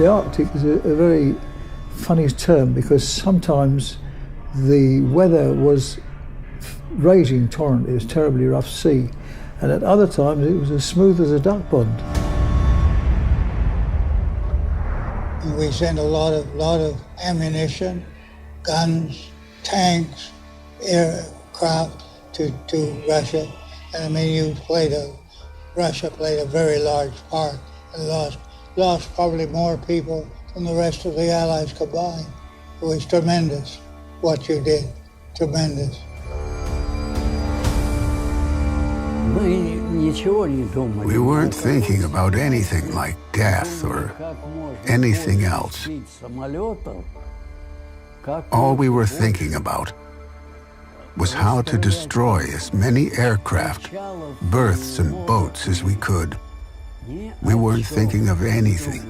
The Arctic is a very funny term because sometimes the weather was raging torrent, it was terribly rough sea, and at other times it was as smooth as a duck pond. We sent a lot of ammunition, guns, tanks, aircraft to Russia, and I mean Russia played a very large part and lost probably more people than the rest of the Allies combined. It was tremendous what you did, tremendous. We weren't thinking about anything like death or anything else. All we were thinking about was how to destroy as many aircraft, berths and boats as we could. We weren't thinking of anything.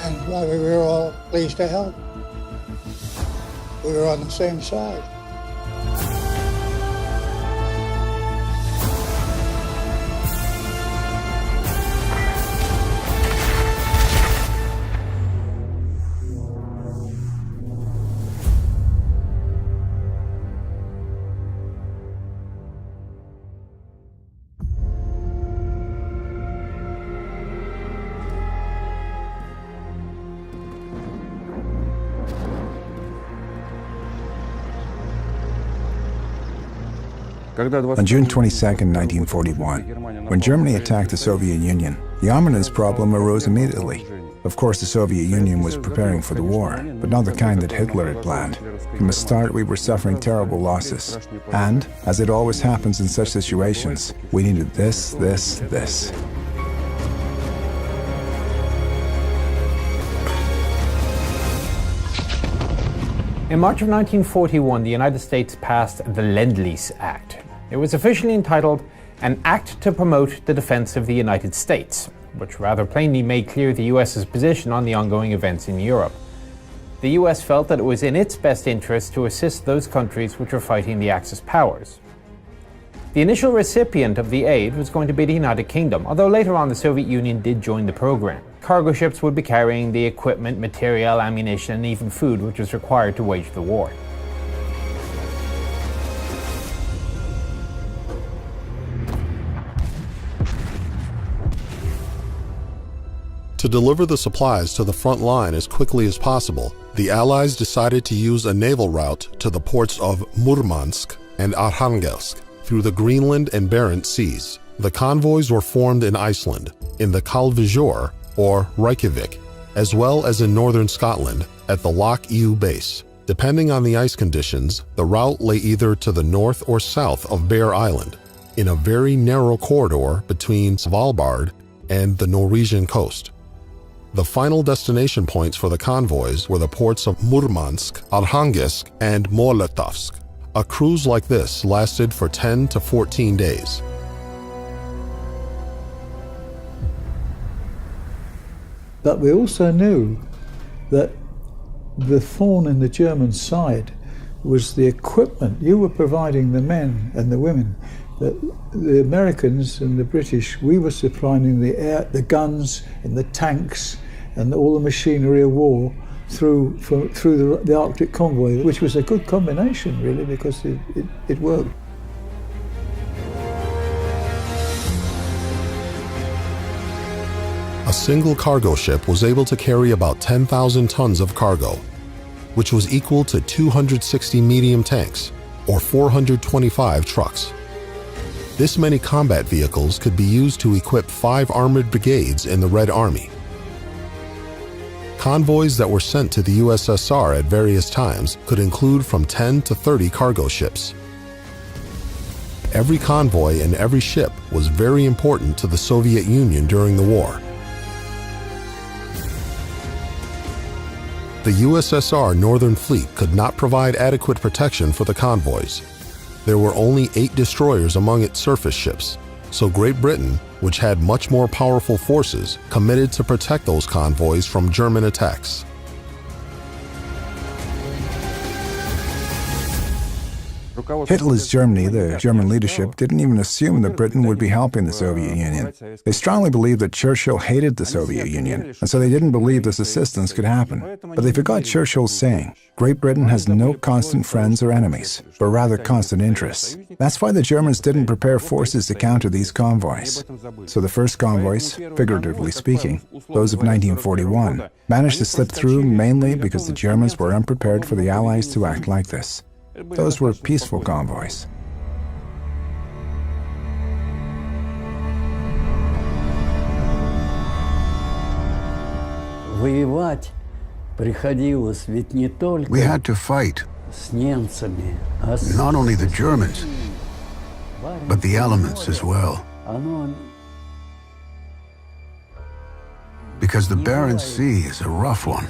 And we were all pleased to help. We were on the same side. On June 22, 1941, when Germany attacked the Soviet Union, the armaments problem arose immediately. Of course, the Soviet Union was preparing for the war, but not the kind that Hitler had planned. From the start, we were suffering terrible losses. And, as it always happens in such situations, we needed this. In March of 1941, the United States passed the Lend-Lease Act. It was officially entitled An Act to Promote the Defense of the United States, which rather plainly made clear the US's position on the ongoing events in Europe. The US felt that it was in its best interest to assist those countries which were fighting the Axis powers. The initial recipient of the aid was going to be the United Kingdom, although later on the Soviet Union did join the program. Cargo ships would be carrying the equipment, material, ammunition, and even food which was required to wage the war. To deliver the supplies to the front line as quickly as possible, the Allies decided to use a naval route to the ports of Murmansk and Arkhangelsk through the Greenland and Barents Seas. The convoys were formed in Iceland, in the Kalvejor or Reykjavik, as well as in northern Scotland at the Loch Ewe base. Depending on the ice conditions, the route lay either to the north or south of Bear Island, in a very narrow corridor between Svalbard and the Norwegian coast. The final destination points for the convoys were the ports of Murmansk, Arkhangelsk, and Molotovsk. A cruise like this lasted for 10 to 14 days. But we also knew that the thorn in the German side was the equipment. You were providing the men and the women. The Americans and the British, we were supplying the guns and the tanks and all the machinery of war through the Arctic Convoy, which was a good combination, really, because it worked. A single cargo ship was able to carry about 10,000 tons of cargo, which was equal to 260 medium tanks, or 425 trucks. This many combat vehicles could be used to equip 5 armored brigades in the Red Army. Convoys that were sent to the USSR at various times could include from 10 to 30 cargo ships. Every convoy and every ship was very important to the Soviet Union during the war. The USSR Northern Fleet could not provide adequate protection for the convoys. There were only 8 destroyers among its surface ships, so Great Britain, which had much more powerful forces, committed to protect those convoys from German attacks. Hitler's Germany, the German leadership, didn't even assume that Britain would be helping the Soviet Union. They strongly believed that Churchill hated the Soviet Union, and so they didn't believe this assistance could happen. But they forgot Churchill's saying, Great Britain has no constant friends or enemies, but rather constant interests. That's why the Germans didn't prepare forces to counter these convoys. So the first convoys, figuratively speaking, those of 1941, managed to slip through mainly because the Germans were unprepared for the Allies to act like this. Those were peaceful convoys. Воевать приходилось ведь не только We had to fight с немцами, а с... not only the Germans, but the elements as well. Оно Because the Barents Sea is a rough one.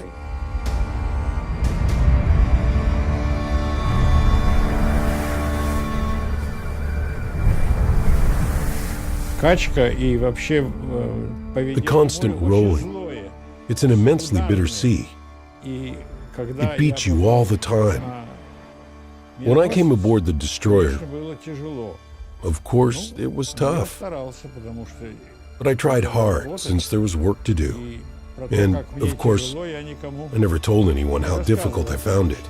The constant rowing. It's an immensely bitter sea. It beats you all the time. When I came aboard the destroyer, of course, it was tough. But I tried hard since there was work to do. And, of course, I never told anyone how difficult I found it.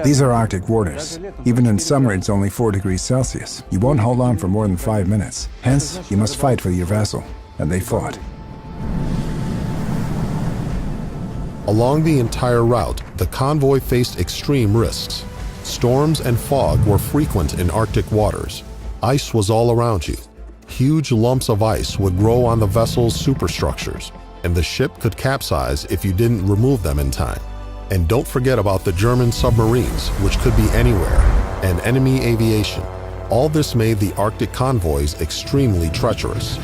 These are Arctic waters. Even in summer, it's only 4 degrees Celsius. You won't hold on for more than 5 minutes. Hence, you must fight for your vessel. And they fought. Along the entire route, the convoy faced extreme risks. Storms and fog were frequent in Arctic waters. Ice was all around you. Huge lumps of ice would grow on the vessel's superstructures, and the ship could capsize if you didn't remove them in time. And don't forget about the German submarines, which could be anywhere, and enemy aviation. All this made the Arctic convoys extremely treacherous.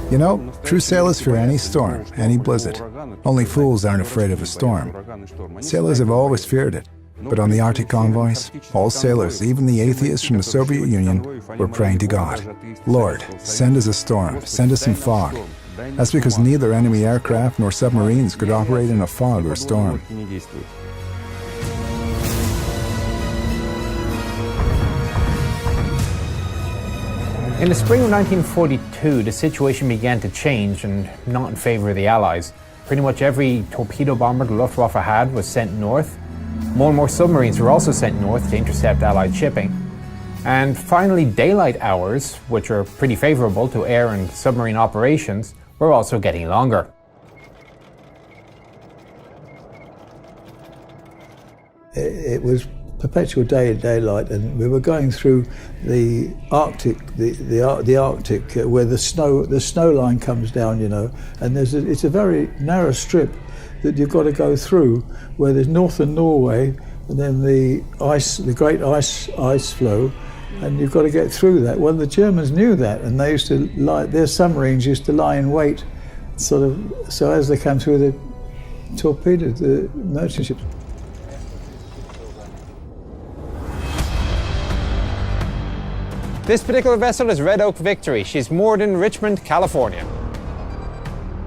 You know, true sailors fear any storm, any blizzard. Only fools aren't afraid of a storm. Sailors have always feared it. But on the Arctic convoys, all sailors, even the atheists from the Soviet Union, were praying to God. Lord, send us a storm, send us some fog. That's because neither enemy aircraft nor submarines could operate in a fog or storm. In the spring of 1942, the situation began to change, and not in favor of the Allies. Pretty much every torpedo bomber the Luftwaffe had was sent north. More and more submarines were also sent north to intercept Allied shipping. And finally, daylight hours, which are pretty favorable to air and submarine operations, were also getting longer. It was perpetual day and daylight, and we were going through the Arctic, the Arctic, where the snow line comes down, you know, and it's a very narrow strip that you've got to go through, where there's northern Norway, and then the great ice flow, and you've got to get through that. Well, the Germans knew that, and they used to their submarines used to lie in wait, sort of, so as they come through, the torpedoed the merchant ships. This particular vessel is Red Oak Victory. She's moored in Richmond, California.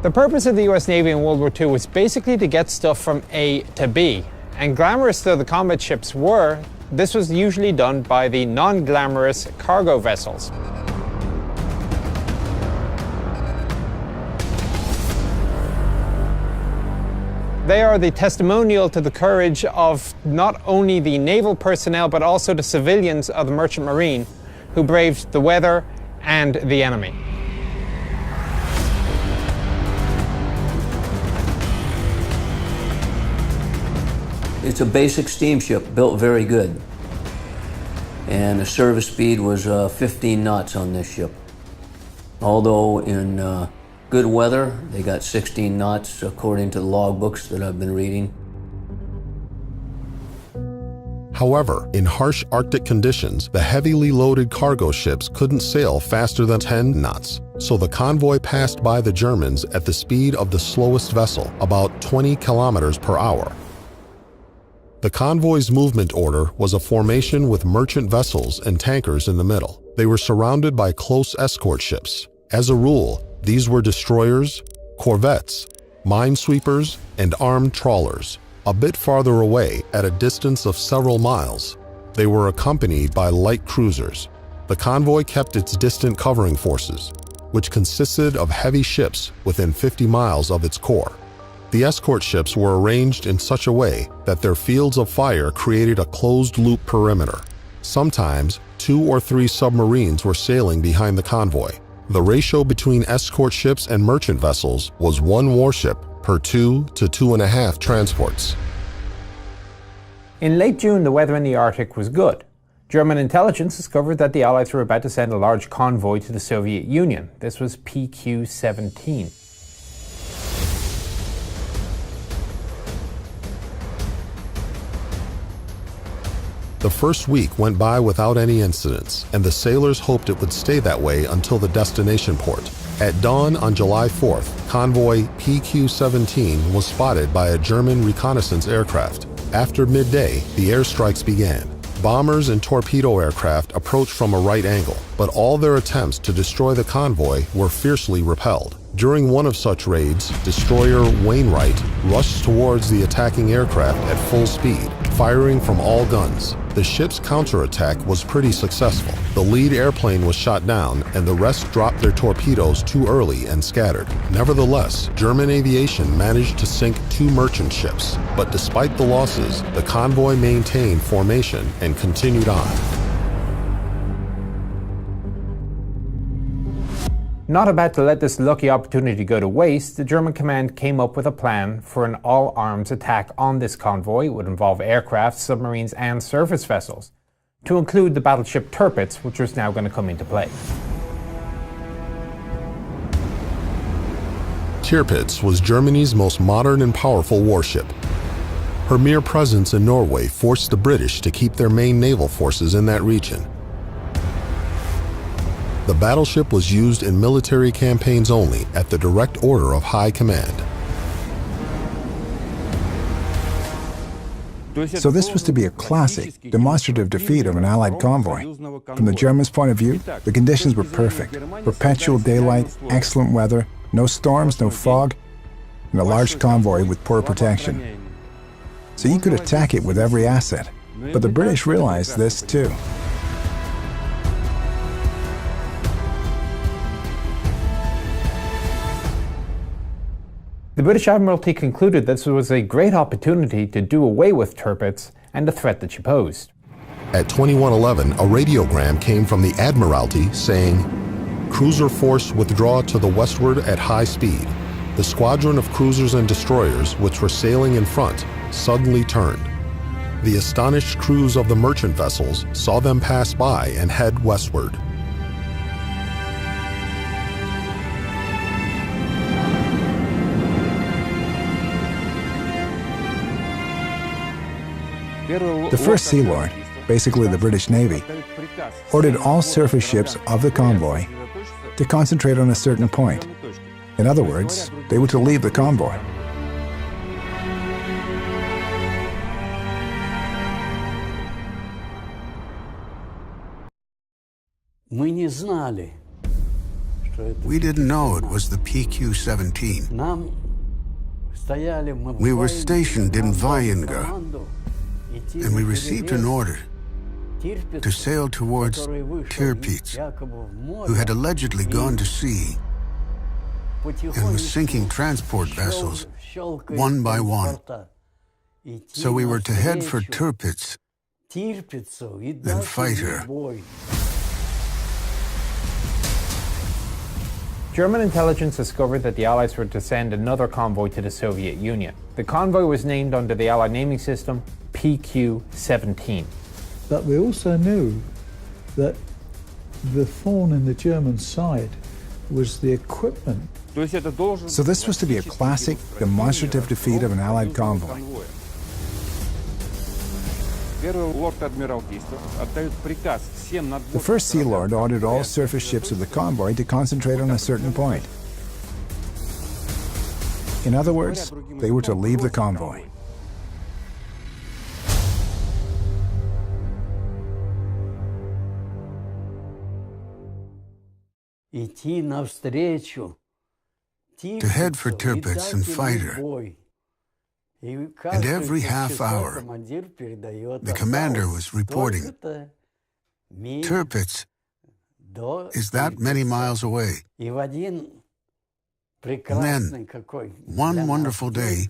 The purpose of the US Navy in World War II was basically to get stuff from A to B. And glamorous though the combat ships were, this was usually done by the non-glamorous cargo vessels. They are the testimonial to the courage of not only the naval personnel, but also the civilians of the Merchant Marine, who braved the weather and the enemy. It's a basic steamship, built very good. And the service speed was 15 knots on this ship. Although in good weather, they got 16 knots according to the logbooks that I've been reading. However, in harsh Arctic conditions, the heavily loaded cargo ships couldn't sail faster than 10 knots. so the convoy passed by the Germans at the speed of the slowest vessel, about 20 kilometers per hour. The convoy's movement order was a formation with merchant vessels and tankers in the middle. They were surrounded by close escort ships. As a rule, these were destroyers, corvettes, minesweepers, and armed trawlers. A bit farther away, at a distance of several miles, they were accompanied by light cruisers. The convoy kept its distant covering forces, which consisted of heavy ships within 50 miles of its core. The escort ships were arranged in such a way that their fields of fire created a closed-loop perimeter. Sometimes, 2 or 3 submarines were sailing behind the convoy. The ratio between escort ships and merchant vessels was 1 warship per 2 to 2.5 transports. In late June, the weather in the Arctic was good. German intelligence discovered that the Allies were about to send a large convoy to the Soviet Union. This was PQ-17. The first week went by without any incidents, and the sailors hoped it would stay that way until the destination port. At dawn on July 4th, convoy PQ-17 was spotted by a German reconnaissance aircraft. After midday, the airstrikes began. Bombers and torpedo aircraft approached from a right angle, but all their attempts to destroy the convoy were fiercely repelled. During one of such raids, destroyer Wainwright rushed towards the attacking aircraft at full speed, firing from all guns. The ship's counterattack was pretty successful. The lead airplane was shot down, and the rest dropped their torpedoes too early and scattered. Nevertheless, German aviation managed to sink 2 merchant ships, but despite the losses, the convoy maintained formation and continued on. Not about to let this lucky opportunity go to waste, the German command came up with a plan for an all-arms attack on this convoy. It would involve aircraft, submarines, and surface vessels, to include the battleship Tirpitz, which was now going to come into play. Tirpitz was Germany's most modern and powerful warship. Her mere presence in Norway forced the British to keep their main naval forces in that region. The battleship was used in military campaigns only at the direct order of High Command. So this was to be a classic, demonstrative defeat of an Allied convoy. From the Germans' point of view, the conditions were perfect. Perpetual daylight, excellent weather, no storms, no fog, and a large convoy with poor protection. So you could attack it with every asset. But the British realized this too. The British Admiralty concluded this was a great opportunity to do away with Tirpitz and the threat that she posed. At 2111, a radiogram came from the Admiralty saying, "Cruiser force withdraw to the westward at high speed." The squadron of cruisers and destroyers, which were sailing in front, suddenly turned. The astonished crews of the merchant vessels saw them pass by and head westward. The First Sea Lord, basically the British Navy, ordered all surface ships of the convoy to concentrate on a certain point. In other words, they were to leave the convoy. We didn't know it was the PQ-17. We were stationed in Vajenga, and we received an order to sail towards Tirpitz, who had allegedly gone to sea and was sinking transport vessels one by one. So we were to head for Tirpitz and fight her. German intelligence discovered that the Allies were to send another convoy to the Soviet Union. The convoy was named under the Allied naming system PQ-17. But we also knew that the thorn in the German side was the equipment. So this was to be a classic, demonstrative defeat of an Allied convoy. The First Sea Lord ordered all surface ships of the convoy to concentrate on a certain point. In other words, they were to leave the convoy. To head for Tirpitz and fight her. And every half hour, the commander was reporting, Tirpitz is that many miles away. And then, one wonderful day,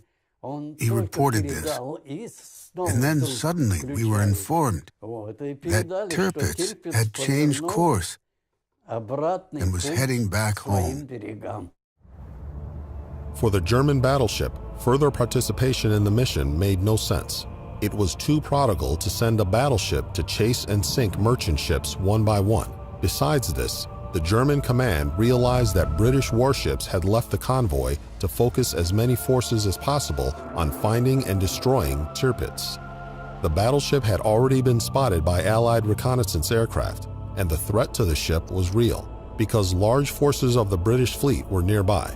he reported this. And then suddenly we were informed that Tirpitz had changed course and was heading back home. For the German battleship, further participation in the mission made no sense. It was too prodigal to send a battleship to chase and sink merchant ships one by one. Besides this, the German command realized that British warships had left the convoy to focus as many forces as possible on finding and destroying Tirpitz. The battleship had already been spotted by Allied reconnaissance aircraft, and the threat to the ship was real because large forces of the British fleet were nearby.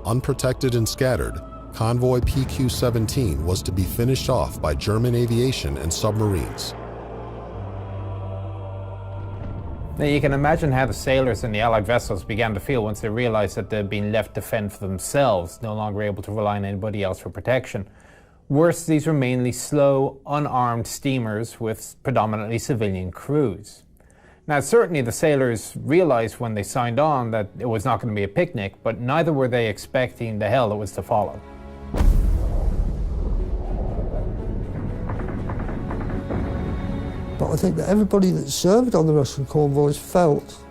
Unprotected and scattered, convoy PQ-17 was to be finished off by German aviation and submarines. Now you can imagine how the sailors in the Allied vessels began to feel once they realized that they'd been left to fend for themselves, no longer able to rely on anybody else for protection. Worse, these were mainly slow, unarmed steamers with predominantly civilian crews. Now, certainly the sailors realized when they signed on that it was not going to be a picnic, but neither were they expecting the hell that was to follow. But I think that everybody that served on the Russian convoys felt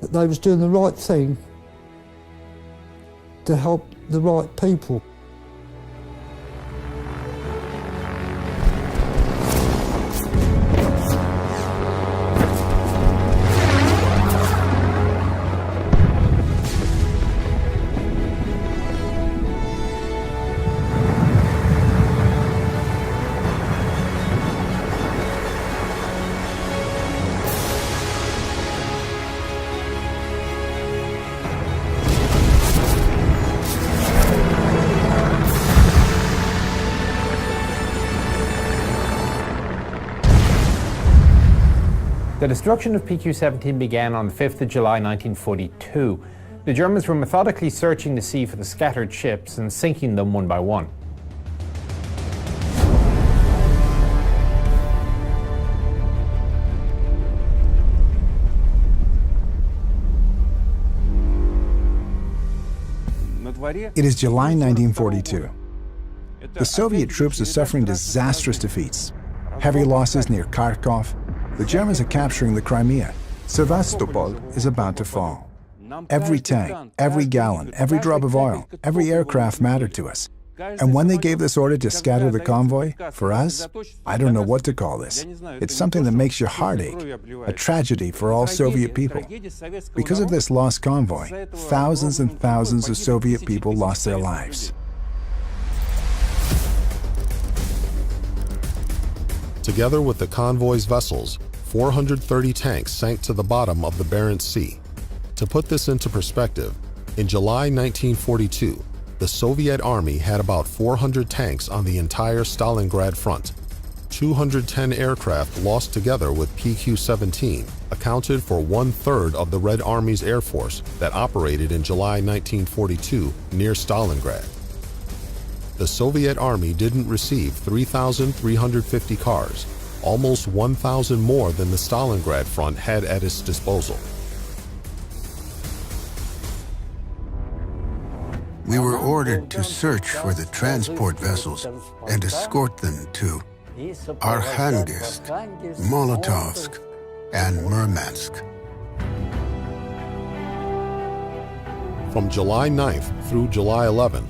that they was doing the right thing to help the right people. The destruction of PQ-17 began on the 5th of July 1942. The Germans were methodically searching the sea for the scattered ships and sinking them one by one. It is July 1942. The Soviet troops are suffering disastrous defeats. Heavy losses near Kharkov. The Germans are capturing the Crimea. Sevastopol is about to fall. Every tank, every gallon, every drop of oil, every aircraft mattered to us. And when they gave this order to scatter the convoy, for us, I don't know what to call this. It's something that makes your heart ache, a tragedy for all Soviet people. Because of this lost convoy, thousands and thousands of Soviet people lost their lives. Together with the convoy's vessels, 430 tanks sank to the bottom of the Barents Sea. To put this into perspective, in July 1942, the Soviet army had about 400 tanks on the entire Stalingrad front. 210 aircraft lost together with PQ-17 accounted for 1/3 of the Red Army's air force that operated in July 1942 near Stalingrad. The Soviet army didn't receive 3,350 cars, almost 1,000 more than the Stalingrad front had at its disposal. We were ordered to search for the transport vessels and escort them to Arkhangelsk, Molotovsk, and Murmansk. From July 9th through July 11th,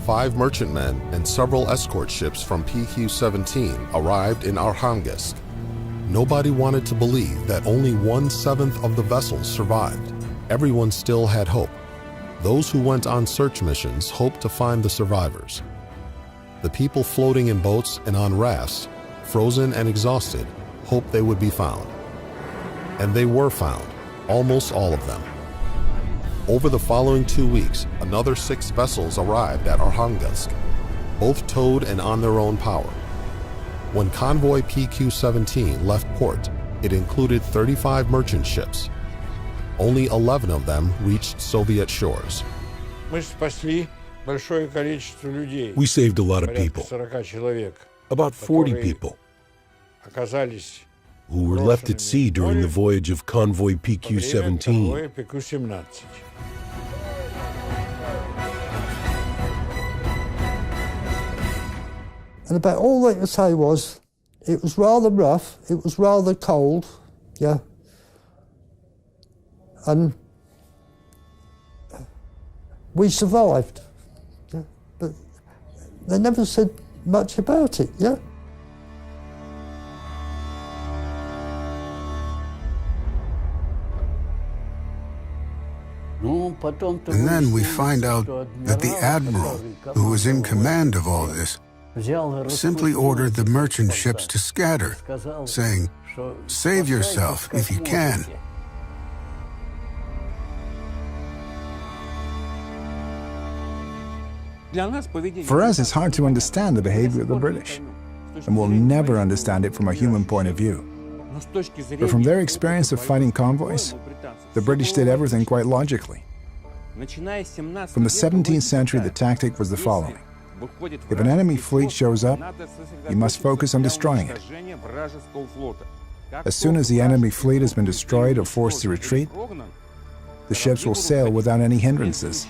5 merchantmen and several escort ships from PQ-17 arrived in Arkhangelsk. Nobody wanted to believe that only 1/7 of the vessels survived. Everyone still had hope. Those who went on search missions hoped to find the survivors. The people floating in boats and on rafts frozen and exhausted, hoped they would be found. And they were found, almost all of them. Over the following 2 weeks, another 6 vessels arrived at Arkhangelsk, both towed and on their own power. When convoy PQ-17 left port, it included 35 merchant ships. Only 11 of them reached Soviet shores. We saved a lot of people, about 40 people, who were left at sea during the voyage of convoy PQ-17. And about all they could say was, it was rather rough, it was rather cold, yeah. And we survived, yeah. But they never said much about it, yeah. And then we find out that the admiral, who was in command of all this, simply ordered the merchant ships to scatter, saying, "Save yourself if you can." For us, it's hard to understand the behavior of the British, and we'll never understand it from a human point of view. But from their experience of fighting convoys, the British did everything quite logically. From the 17th century, the tactic was the following. If an enemy fleet shows up, you must focus on destroying it. As soon as the enemy fleet has been destroyed or forced to retreat, the ships will sail without any hindrances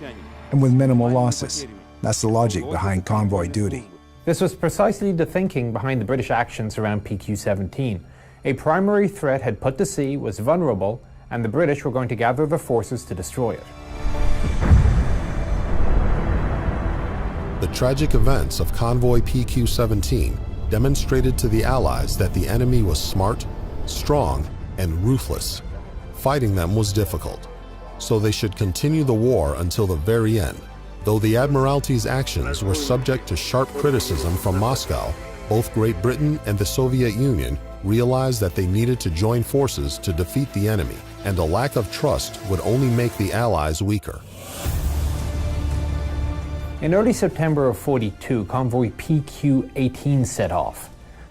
and with minimal losses. That's the logic behind convoy duty. This was precisely the thinking behind the British actions around PQ-17. A primary threat had put to sea, was vulnerable, and the British were going to gather their forces to destroy it. The tragic events of convoy PQ-17 demonstrated to the Allies that the enemy was smart, strong, and ruthless. Fighting them was difficult, so they should continue the war until the very end. Though the Admiralty's actions were subject to sharp criticism from Moscow, both Great Britain and the Soviet Union realized that they needed to join forces to defeat the enemy, and a lack of trust would only make the Allies weaker. In early September of '42, convoy PQ-18 set off.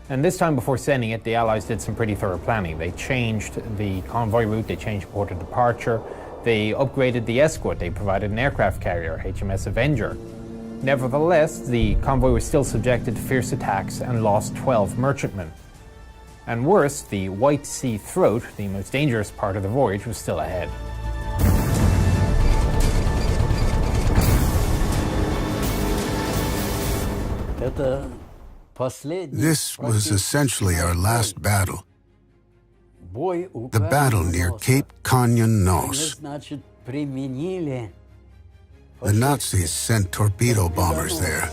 And this time before sending it, the Allies did some pretty thorough planning. They changed the convoy route, they changed port of departure, they upgraded the escort, they provided an aircraft carrier, HMS Avenger. Nevertheless, the convoy was still subjected to fierce attacks and lost 12 merchantmen. And worse, the White Sea Throat, the most dangerous part of the voyage, was still ahead. This was essentially our last battle. The battle near Cape Kanyon-Nos. The Nazis sent torpedo bombers there.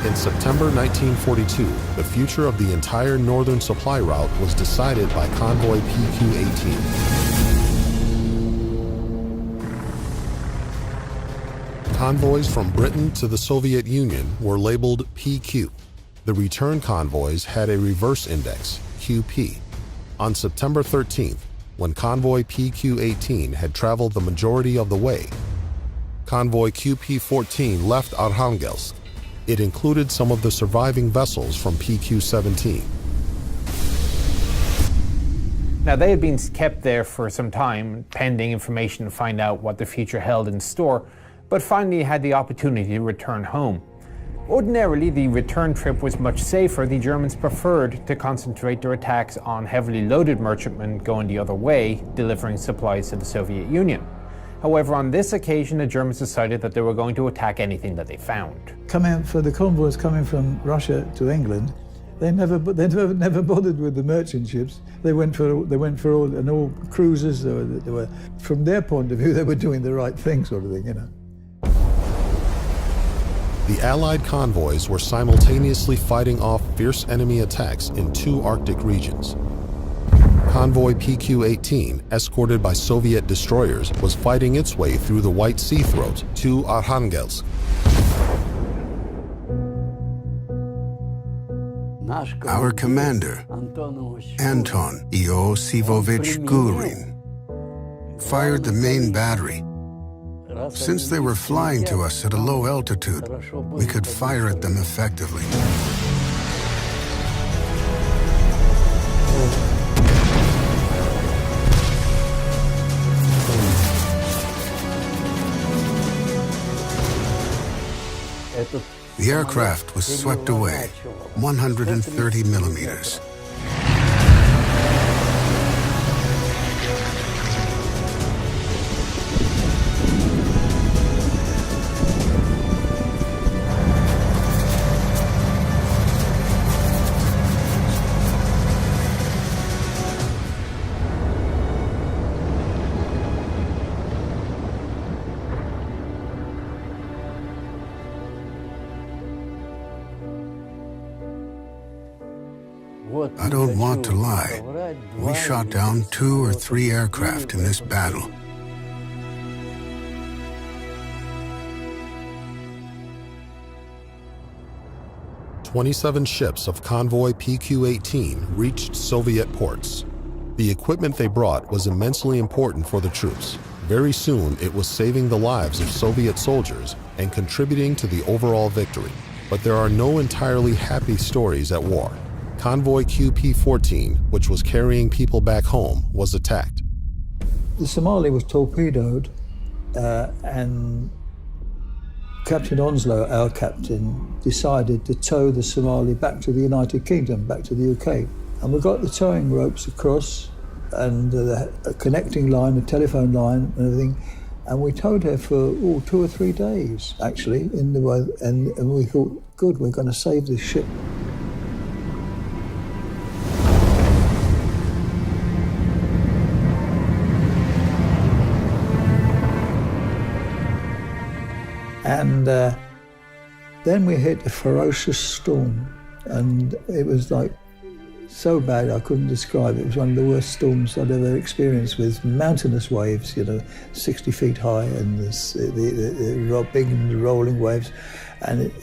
In September 1942, the future of the entire northern supply route was decided by convoy PQ-18. Convoys from Britain to the Soviet Union were labeled PQ. The return convoys had a reverse index, QP. On September 13th, when convoy PQ-18 had traveled the majority of the way, convoy QP-14 left Arkhangelsk. It included some of the surviving vessels from PQ-17. Now, they had been kept there for some time, pending information to find out what the future held in store, but finally had the opportunity to return home. Ordinarily, the return trip was much safer. The Germans preferred to concentrate their attacks on heavily loaded merchantmen going the other way, delivering supplies to the Soviet Union. However, on this occasion, the Germans decided that they were going to attack anything that they found. For the convoys coming from Russia to England, They never bothered with the merchant ships. They went for all cruisers. They were, from their point of view, they were doing the right thing, sort of thing, you know. The Allied convoys were simultaneously fighting off fierce enemy attacks in 2 Arctic regions. Convoy PQ-18, escorted by Soviet destroyers, was fighting its way through the White Sea throat to Arkhangelsk. Our commander, Anton Iosifovich Gurin, fired the main battery. Since they were flying to us at a low altitude, we could fire at them effectively. The aircraft was swept away, 130 millimeters. I don't want to lie. We shot down 2 or 3 aircraft in this battle. "27 ships of convoy PQ-18 reached Soviet ports. The equipment they brought was immensely important for the troops. Very soon, it was saving the lives of Soviet soldiers and contributing to the overall victory. But there are no entirely happy stories at war. Convoy QP-14, which was carrying people back home, was attacked. The Somali was torpedoed, and Captain Onslow, our captain, decided to tow the Somali back to the United Kingdom, back to the UK. And we got the towing ropes across and a connecting line, a telephone line and everything. And we towed her for 2 or 3 days, actually, and we thought, good, we're going to save this ship. And then we hit a ferocious storm, and it was like so bad I couldn't describe it. It was one of the worst storms I'd ever experienced, with mountainous waves, 60 feet high, and the big rolling waves, and it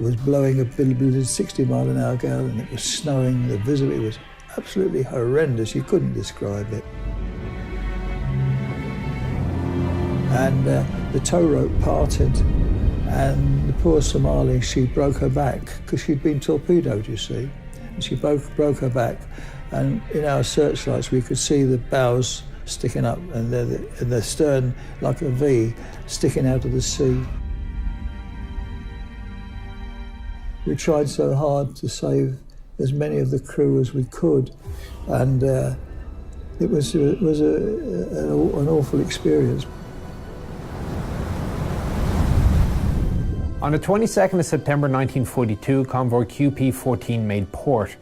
was blowing a 60-mile-an-hour gale, and it was snowing. The visibility was absolutely horrendous. You couldn't describe it. And the tow rope parted, and the poor Somali, she broke her back because she'd been torpedoed, you see. And she broke her back, and in our searchlights we could see the bows sticking up and the stern like a V sticking out of the sea. We tried so hard to save as many of the crew as we could, and it was an awful experience. On the 22nd of September 1942, convoy QP-14 made port.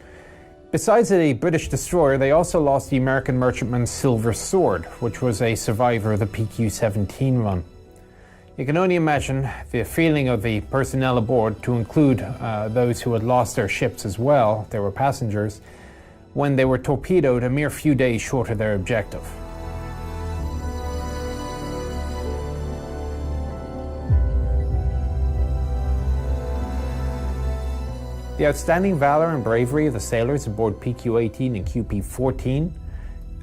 Besides a British destroyer, they also lost the American merchantman Silver Sword, which was a survivor of the PQ-17 run. You can only imagine the feeling of the personnel aboard, to include those who had lost their ships as well, they were passengers, when they were torpedoed a mere few days short of their objective. The outstanding valor and bravery of the sailors aboard PQ-18 and QP-14,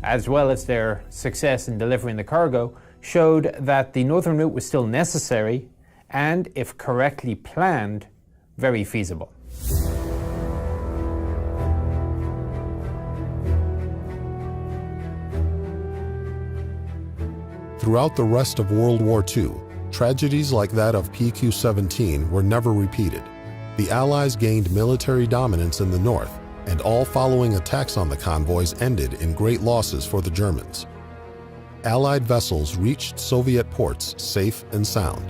as well as their success in delivering the cargo, showed that the northern route was still necessary and, if correctly planned, very feasible. Throughout the rest of World War II, tragedies like that of PQ-17 were never repeated. The Allies gained military dominance in the north, and all following attacks on the convoys ended in great losses for the Germans. Allied vessels reached Soviet ports safe and sound.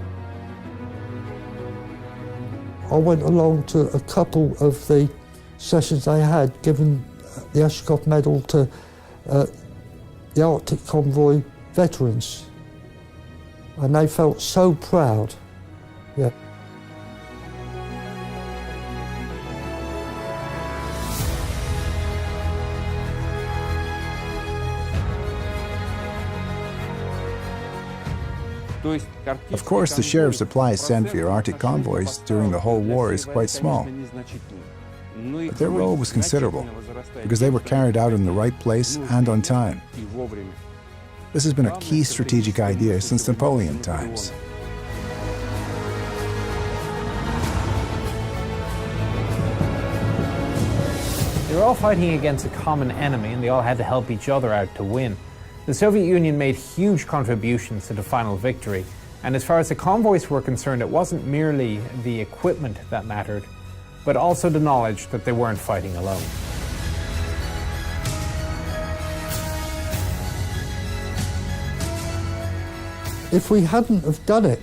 I went along to a couple of the sessions they had, giving the Ashikoff Medal to the Arctic Convoy veterans. And they felt so proud. Yeah. Of course, the share of supplies sent via Arctic convoys during the whole war is quite small. But their role was considerable, because they were carried out in the right place and on time. This has been a key strategic idea since Napoleon times. They were all fighting against a common enemy, and they all had to help each other out to win. The Soviet Union made huge contributions to the final victory, and as far as the convoys were concerned, it wasn't merely the equipment that mattered, but also the knowledge that they weren't fighting alone. If we hadn't have done it,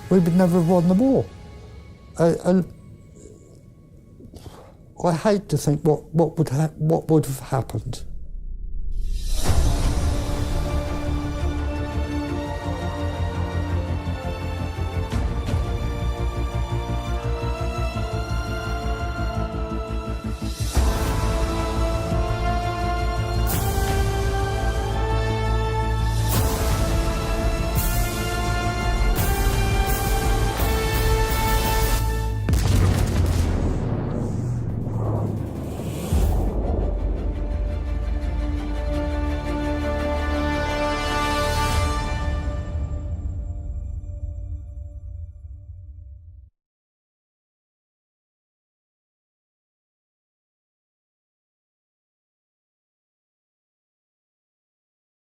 we would never have won the war. And I hate to think what would have happened.